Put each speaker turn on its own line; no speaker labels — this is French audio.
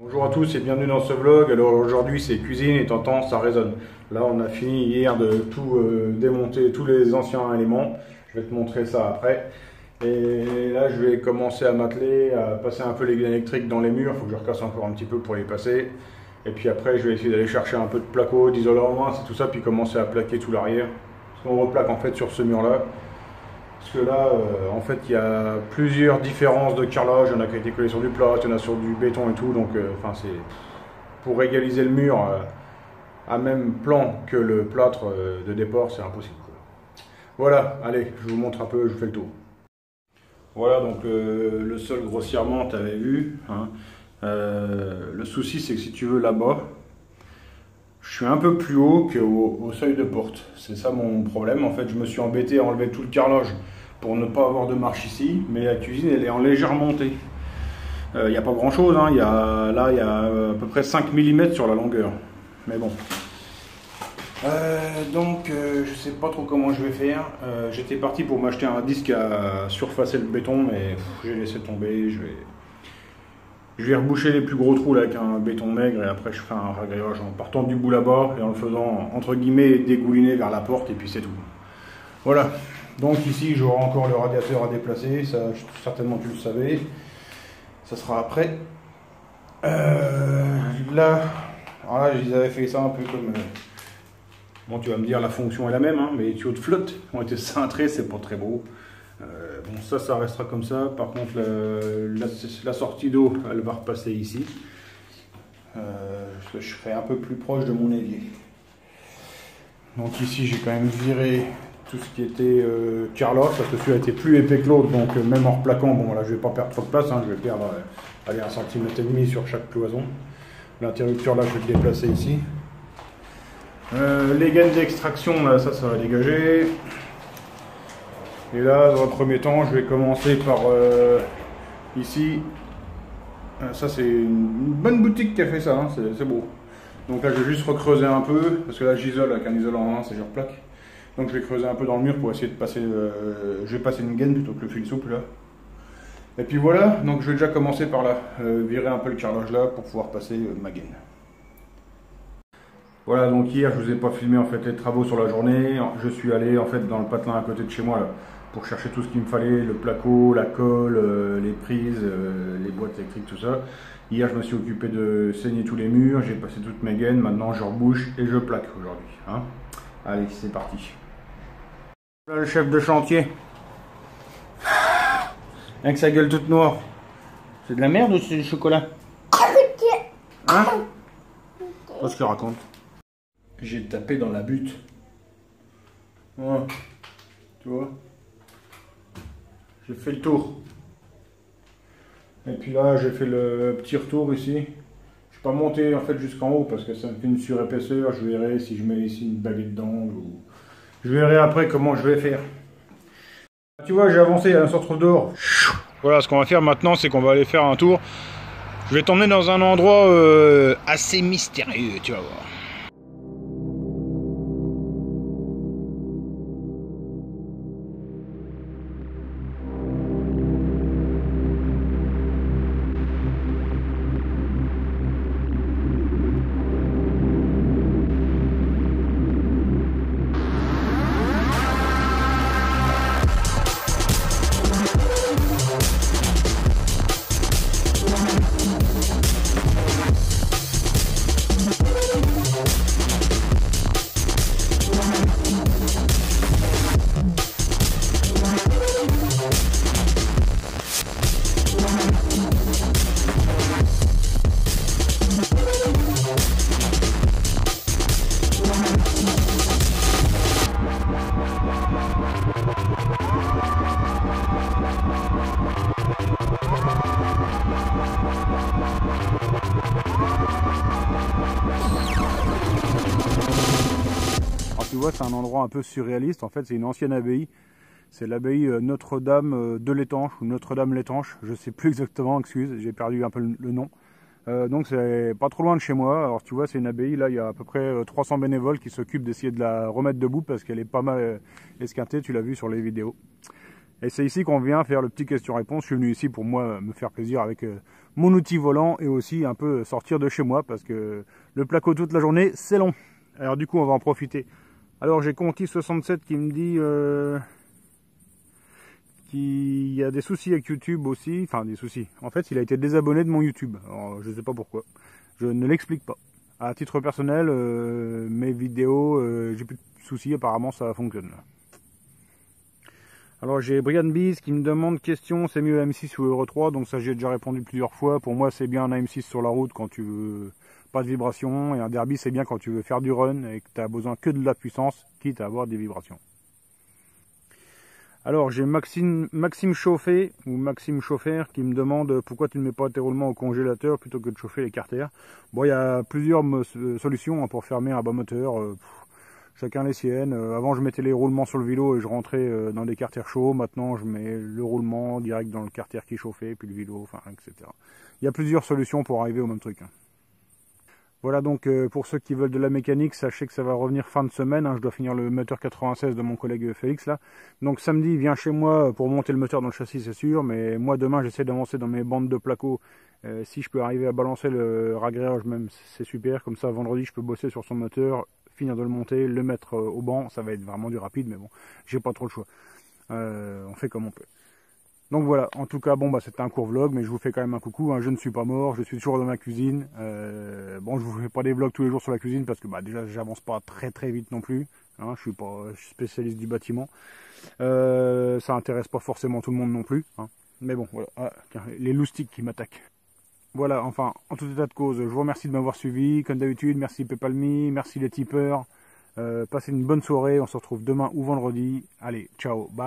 Bonjour à tous et bienvenue dans ce vlog. Alors aujourd'hui c'est cuisine et t'entends, ça résonne. Là on a fini hier de tout démonter, tous les anciens éléments. Je vais te montrer ça après. Et là je vais commencer à m'atteler, à passer un peu les gaines électriques dans les murs. Il faut que je recasse encore un petit peu pour les passer. Et puis après je vais essayer d'aller chercher un peu de placo, d'isolant en moins, c'est tout ça, puis commencer à plaquer tout l'arrière. Parce qu'on replaque en fait sur ce mur là. Parce que là, en fait, il y a plusieurs différences de carrelage. Il y en a qui ont été collés sur du plâtre, il y en a sur du béton et tout. Donc, c'est pour égaliser le mur à même plan que le plâtre de départ, c'est impossible, quoi. Voilà, allez, je vous montre un peu, je vous fais le tour. Voilà, donc le sol grossièrement, tu avais vu, hein. Le souci, c'est que si tu veux là-bas, je suis un peu plus haut qu'au seuil de porte. C'est ça mon problème. En fait, je me suis embêté à enlever tout le carrelage pour ne pas avoir de marche ici. Mais la cuisine, elle est en légère montée. Il n'y a pas grand chose, hein. Il y a à peu près 5 mm sur la longueur. Mais bon. Je sais pas trop comment je vais faire. J'étais parti pour m'acheter un disque à surfacer le béton, mais j'ai laissé tomber. Je vais reboucher les plus gros trous là, avec un béton maigre, et après je ferai un ragréage en partant du bout là-bas et en le faisant entre guillemets dégouliner vers la porte, et puis c'est tout. Voilà, donc ici j'aurai encore le radiateur à déplacer, ça certainement tu le savais, ça sera après. Là, ils avaient fait ça un peu comme... Bon, tu vas me dire la fonction est la même, hein, mais les tuyaux de flotte ont été cintrés, c'est pas très beau. Bon, ça restera comme ça. Par contre, la sortie d'eau, elle va repasser ici. Je serai un peu plus proche de mon évier. Donc ici, j'ai quand même viré tout ce qui était carrelage, parce que celui-là était plus épais que l'autre. Donc même en replaquant, bon là, je vais pas perdre trop de place, hein, je vais perdre allez, 1,5 cm sur chaque cloison. L'interrupteur là, je vais le déplacer ici. Les gaines d'extraction, là, ça va dégager. Et là, dans un premier temps, je vais commencer par ici. Ça, c'est une bonne boutique qui a fait ça, hein, c'est beau. Donc là, je vais juste recreuser un peu, parce que là, j'isole avec un isolant en 1, c'est genre plaque. Donc je vais creuser un peu dans le mur pour essayer de passer. Je vais passer une gaine plutôt que le fil souple là. Et puis voilà, donc je vais déjà commencer par là, virer un peu le carrelage là pour pouvoir passer ma gaine. Voilà, donc hier, je vous ai pas filmé en fait les travaux sur la journée. Je suis allé en fait dans le patelin à côté de chez moi là, pour chercher tout ce qu'il me fallait, le placo, la colle, les prises, les boîtes électriques, tout ça. Hier, je me suis occupé de saigner tous les murs, j'ai passé toutes mes gaines, maintenant je rebouche et je plaque aujourd'hui, hein. Allez, c'est parti. Voilà le chef de chantier. Avec sa gueule toute noire. C'est de la merde ou c'est du chocolat? Hein? Qu'est-ce qu'il raconte? J'ai tapé dans la butte. Ouais. Tu vois? J'ai fait le tour. Et puis là, j'ai fait le petit retour ici. Je ne suis pas monté en fait jusqu'en haut parce que ça me fait une surépaisseur. Je verrai si je mets ici une baguette d'angle ou... Je verrai après comment je vais faire. Tu vois, j'ai avancé, on se retrouve dehors. Voilà, ce qu'on va faire maintenant, c'est qu'on va aller faire un tour. Je vais t'emmener dans un endroit assez mystérieux, tu vas voir. Tu vois, c'est un endroit un peu surréaliste. En fait, c'est une ancienne abbaye. C'est l'abbaye Notre-Dame de l'Étanche ou Notre-Dame l'Étanche. Je sais plus exactement, excuse, j'ai perdu un peu le nom. Donc c'est pas trop loin de chez moi. Alors tu vois, c'est une abbaye, là il y a à peu près 300 bénévoles qui s'occupent d'essayer de la remettre debout parce qu'elle est pas mal esquintée, tu l'as vu sur les vidéos. Et c'est ici qu'on vient faire le petit question-réponse. Je suis venu ici pour moi me faire plaisir avec mon outil volant et aussi un peu sortir de chez moi parce que le placo toute la journée, c'est long. Alors du coup, on va en profiter. Alors j'ai Conti67 qui me dit qu'il y a des soucis avec YouTube aussi. Enfin, des soucis. En fait, il a été désabonné de mon YouTube. Alors, je ne sais pas pourquoi. Je ne l'explique pas. À titre personnel, mes vidéos, j'ai plus de soucis. Apparemment, ça fonctionne. Alors j'ai Brian Bees qui me demande question, c'est mieux M6 ou Euro 3, donc ça j'ai déjà répondu plusieurs fois. Pour moi c'est bien un M6 sur la route quand tu veux pas de vibrations, et un derby c'est bien quand tu veux faire du run et que tu as besoin que de la puissance, quitte à avoir des vibrations. Alors j'ai Maxime Chauffé ou Maxime Chauffer qui me demande pourquoi tu ne mets pas tes roulements au congélateur plutôt que de chauffer les carters. Bon, il y a plusieurs solutions pour fermer un bas moteur. Chacun les siennes. Avant je mettais les roulements sur le vélo et je rentrais dans des carters chauds. Maintenant je mets le roulement direct dans le carter qui chauffait, puis le vélo, enfin etc. Il y a plusieurs solutions pour arriver au même truc. Voilà donc pour ceux qui veulent de la mécanique, sachez que ça va revenir fin de semaine. Hein. Je dois finir le moteur 96 de mon collègue Félix là. Donc samedi il vient chez moi pour monter le moteur dans le châssis c'est sûr. Mais moi demain j'essaie d'avancer dans mes bandes de placo. Si je peux arriver à balancer le ragréage même c'est super. Comme ça vendredi je peux bosser sur son moteur, finir de le monter, le mettre au banc, ça va être vraiment du rapide, mais bon, j'ai pas trop le choix. On fait comme on peut. Donc voilà, en tout cas, bon bah c'était un court vlog, mais je vous fais quand même un coucou, hein. Je ne suis pas mort, je suis toujours dans ma cuisine. Bon, je vous fais pas des vlogs tous les jours sur la cuisine, parce que bah déjà j'avance pas très vite non plus, hein. Je suis spécialiste du bâtiment. Ça intéresse pas forcément tout le monde non plus, hein. Mais bon, voilà, ah, tiens, les loustiques qui m'attaquent. Voilà, enfin, en tout état de cause, je vous remercie de m'avoir suivi. Comme d'habitude, merci PayPal.me, merci les tipeurs. Passez une bonne soirée, on se retrouve demain ou vendredi. Allez, ciao, bye.